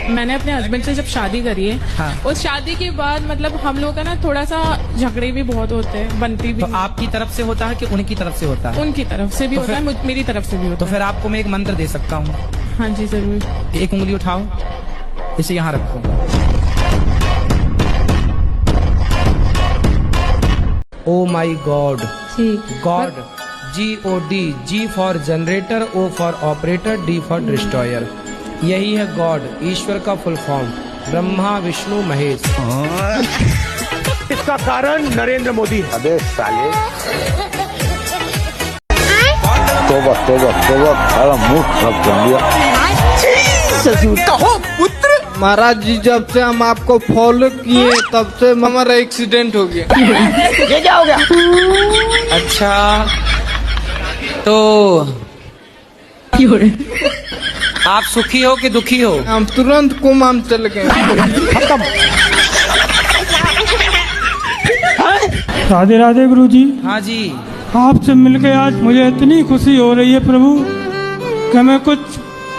मैंने अपने हस्बैंड से जब शादी करी है, हाँ। उस शादी के बाद मतलब हम लोग का ना थोड़ा सा झगड़े भी बहुत होते हैं, बनती भी। तो आपकी तरफ से होता है कि उनकी तरफ से होता है? उनकी तरफ से भी तो होता है, मेरी तरफ से भी होता तो फिर आपको मैं एक मंत्र दे सकता हूँ। है। हाँ जी जरूर। एक उंगली उठाओ, इसे यहाँ रखो। Oh my God, God, GOD, G for generator, O for operator, D for destroyer. यही है गॉड, ईश्वर का फुल फॉर्म, ब्रह्मा विष्णु महेश। इसका कारण नरेंद्र मोदी। अबे साले, तोबा तोबा तोबा, साला मुंह खराब कर दिया। कहो पुत्र। महाराज जी, जब से हम आपको फॉलो किए तब से हमारा एक्सीडेंट हो गया। ये क्या हो गया? अच्छा, तो आप सुखी हो कि दुखी हो? हम तुरंत कुमाम चल गए। राधे राधे गुरुजी। हाँ जी। आपसे मिलके आज मुझे इतनी खुशी हो रही है प्रभु कि मैं कुछ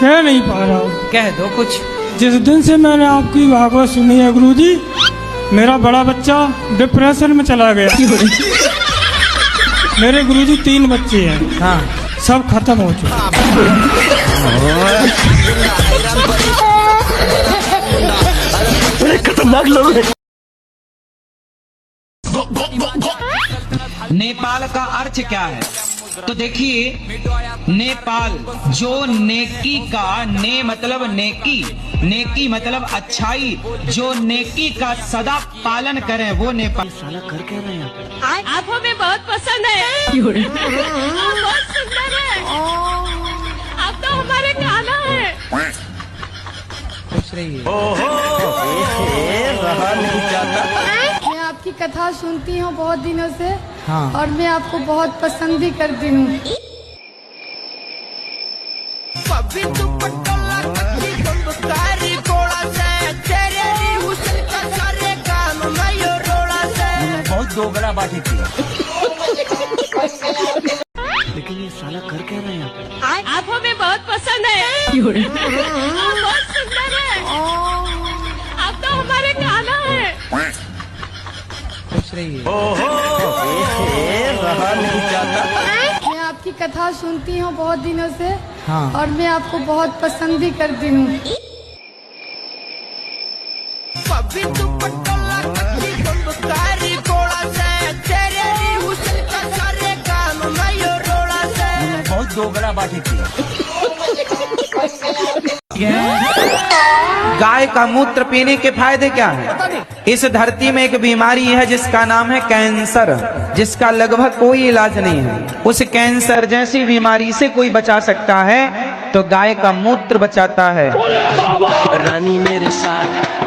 कह नहीं पा रहा हूँ। कह दो कुछ। जिस दिन से मैंने आपकी भागवत सुनी है गुरुजी, मेरा बड़ा बच्चा डिप्रेशन में चला गया। मेरे गुरुजी 3 बच्चे हैं। हाँ। सब खत्म हो चुके। खतरनाक लोग हैं। नेपाल का अर्थ क्या है? तो देखिए, नेपाल जो नेकी का, ने मतलब नेकी, नेकी मतलब अच्छाई, जो नेकी का सदा पालन करे वो नेपाल। साला कर क्या रहे हैं? आप हमें बहुत पसंद है। आप बहुत सुंदर है। आप तो हमारे काना है। खुश रहिए। मैं आपकी कथा सुनती हूँ बहुत दिनों से। हाँ। और मैं आपको बहुत पसंद भी करती हूँ। बहुत दोगला बाटी थी। लेकिन ये साला कर क्या रहे हैं? आप हमें बहुत पसंद है। आप बहुत सुंदर है। आप तो हमारे काना है। खुश रहिए। मैं आपकी कथा सुनती हूँ बहुत दिनों से। हाँ। और मैं आपको बहुत पसंद भी करती हूँ। बहुत दोगला बाटी थी। गाय का मूत्र पीने के फायदे क्या हैं? इस धरती में एक बीमारी है जिसका नाम है कैंसर, जिसका लगभग कोई इलाज नहीं है। उस कैंसर जैसी बीमारी से कोई बचा सकता है तो गाय का मूत्र बचाता है। रानी मेरे साथ।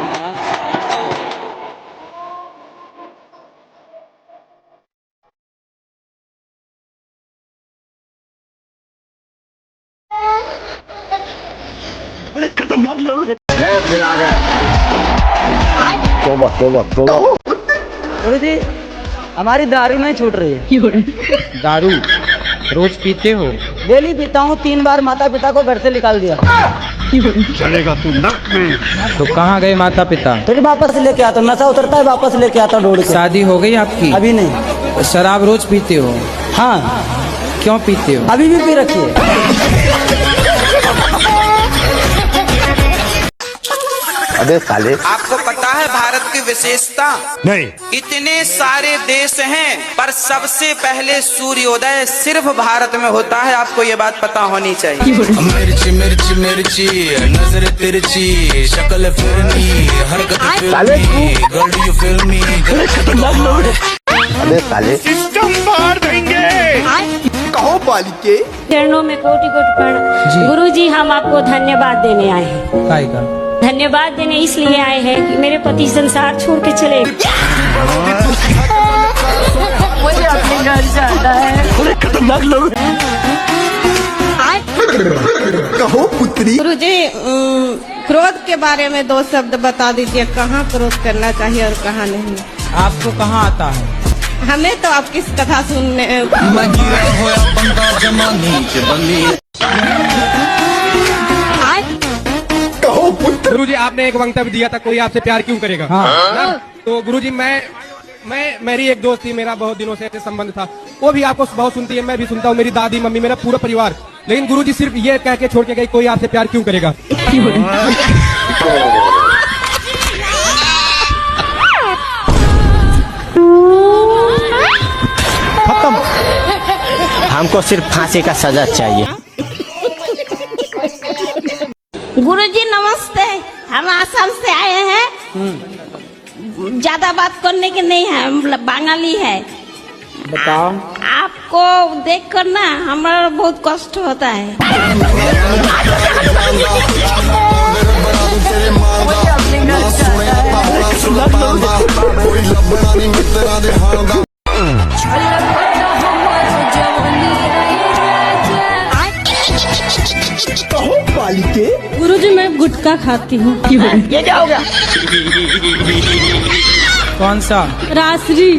खतरनाक लोग हैं। तोबा तोबा तोबा। गुरुजी, हमारी दारू नहीं छूट रही है। दारू रोज पीते हो? डेली पीता हूँ। 3 बार माता पिता को घर से निकाल दिया। चलेगा तू नर्क में। तो कहाँ गए माता पिता? फिर वापस लेके आता, नशा उतरता है वापस लेके आता दौड़ के। शादी हो गई आपकी? अभी नहीं। शराब रोज पीते हो? हाँ। क्यों पीते हो? अभी भी पी रखी है। अबे साले, आपको पता है भारत की विशेषता? नहीं। इतने सारे देश हैं पर सबसे पहले सूर्योदय सिर्फ भारत में होता है। आपको ये बात पता होनी चाहिए। मिर्ची मिर्ची मिर्ची, नजर तिरछी, शक्ल फिरनी, हरकत फिल्मी, गर्ल फिल्मी। अबे साले, सिस्टम मार देंगे। कहो बालिके। चरणों में कोटि कोटि प्रणाम। गुरुजी, हम आपको धन्यवाद देने आए हैं। काय का? धन्यवाद देने इसलिए आए हैं कि मेरे पति संसार छोड़ के चले। मुझे अपने घर जाना है। खतरनाक लोग। कहो पुत्री। गुरुजी, क्रोध के बारे में 2 शब्द बता दीजिए। कहाँ क्रोध करना चाहिए और कहाँ नहीं? आपको कहाँ आता है? हमें तो आपकी कथा सुनने। कहो पुत्र। गुरुजी आपने एक वक्तव्य दिया था, कोई आपसे प्यार क्यों करेगा। ना? तो गुरुजी मेरी एक दोस्त थी, मेरा बहुत दिनों से ऐसे संबंध था, वो भी आपको बहुत सुनती है, मैं भी सुनता हूँ, मेरी दादी मम्मी मेरा पूरा परिवार। लेकिन गुरुजी सिर्फ ये कह के छोड़ के गई, कोई आपसे प्यार क्यों करेगा। खत्म। हमको सिर्फ फांसी का सजा चाहिए। गुरुजी नमस्ते, हम आसाम से आए हैं। ज्यादा बात करने के नहीं है, मतलब बंगाली है। बताओ। आपको देख कर ना हमारा बहुत कष्ट होता है। गुरुजी मैं गुटखा खाती हूँ। ये क्या हो गया। कौन सा? रासरी।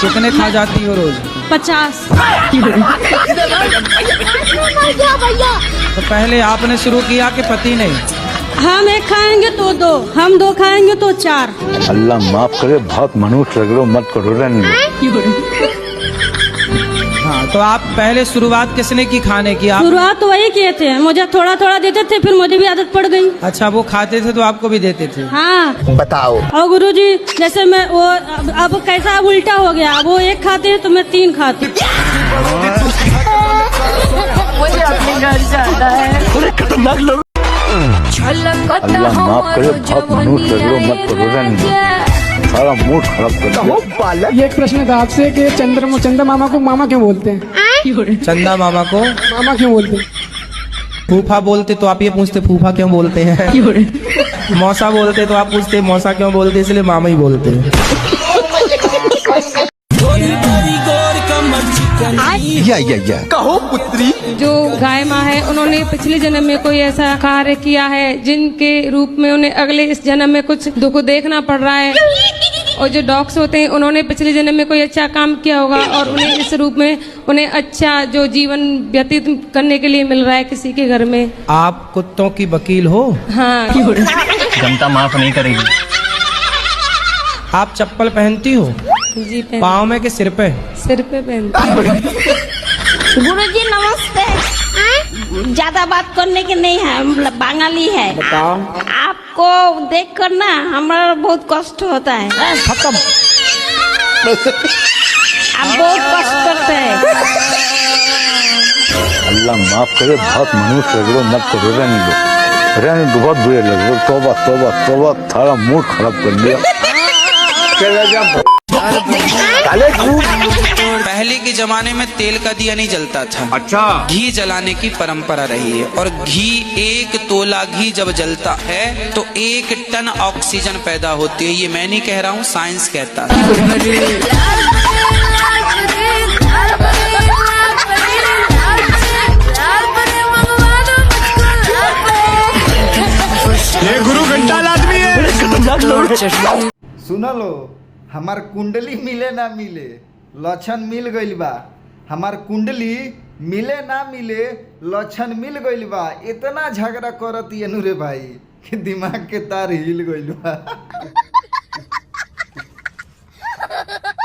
कितने खा जाती हो रोज? 50। तो पहले आपने शुरू किया कि पति ने? हम एक खाएंगे तो 2, हम 2 खाएंगे तो 4। अल्लाह माफ करे, बहुत मनुष्य रगड़ो मत करो। हाँ, तो आप पहले शुरुआत किसने की खाने की? आप? शुरुआत तो वही किए थे, मुझे थोड़ा थोड़ा देते थे, फिर मुझे भी आदत पड़ गई। अच्छा, वो खाते थे तो आपको भी देते थे? हाँ। बताओ। और गुरुजी जैसे मैं वो अब कैसा उल्टा हो गया, वो 1 खाते हैं तो मैं 3 खाती हूँ। मुझे अपने घर जाना है। खतरनाक लोग। अल्लाह माफ करे, बहुत मनुष्य रगड़ो मत करो। सारा मूड खराब कर दिया। ये एक प्रश्न था आपसे कि चंदा मामा को मामा क्यों बोलते हैं? चंदा मामा को मामा क्यों बोलते हैं? फूफा बोलते तो आप ये पूछते फूफा क्यों बोलते हैं। मौसा बोलते तो आप पूछते मौसा क्यों बोलते, इसलिए मामा ही बोलते हैं। या कहो पुत्री। जो गाय माँ है, उन्होंने पिछले जन्म में कोई ऐसा कार्य किया है जिनके रूप में उन्हें अगले इस जन्म में कुछ दुख देखना पड़ रहा है। और जो डॉग्स होते हैं, उन्होंने पिछले जन्म में कोई अच्छा काम किया होगा और उन्हें इस रूप में उन्हें अच्छा जो जीवन व्यतीत करने के लिए मिल रहा है किसी के घर में। आप कुत्तों की वकील हो? हाँ। जनता माफ नहीं करेगी। आप चप्पल पहनती हो? जी पाँव में कि सिर पे? सिर पे पहनती। गुरुजी नमस्ते, ज्यादा बात करने के नहीं है, मतलब बंगाली है। बताओ। आपको देख कर ना हमारा बहुत कष्ट होता है। खत्म। आप बहुत कष्ट करते हैं। अल्लाह माफ करे, बहुत मनुष्य रगड़ो मत करो। रहने दो, बहुत बुरे लग रहे। तौबा तौबा तौबा, सारा मूड खराब कर दिया। पहले के जमाने में तेल का दिया नहीं जलता था। अच्छा। घी जलाने की परंपरा रही है, और घी 1 तोला घी जब जलता है तो 1 टन ऑक्सीजन पैदा होती है। ये मैं नहीं कह रहा हूँ, साइंस कहता है। ये गुरु घंटाल आदमी है। सुना लो, हमार कुंडली मिले ना मिले, लक्षण मिल गइल बा। हमार कुंडली मिले ना मिले, लक्षण मिल गइल बा। इतना झगड़ा करत नु रे भाई कि दिमाग के तार हिल गइल बा।